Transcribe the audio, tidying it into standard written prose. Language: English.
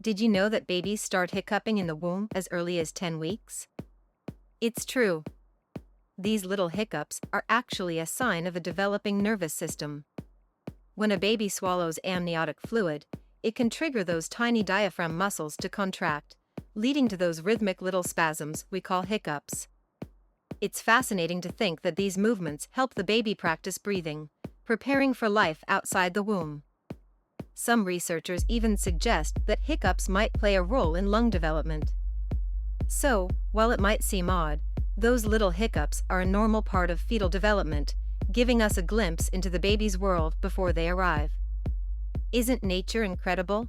Did you know that babies start hiccuping in the womb as early as 10 weeks? It's true. These little hiccups are actually a sign of a developing nervous system. When a baby swallows amniotic fluid, it can trigger those tiny diaphragm muscles to contract, leading to those rhythmic little spasms we call hiccups. It's fascinating to think that these movements help the baby practice breathing, preparing for life outside the womb. Some researchers even suggest that hiccups might play a role in lung development. So, while it might seem odd, those little hiccups are a normal part of fetal development, giving us a glimpse into the baby's world before they arrive. Isn't nature incredible?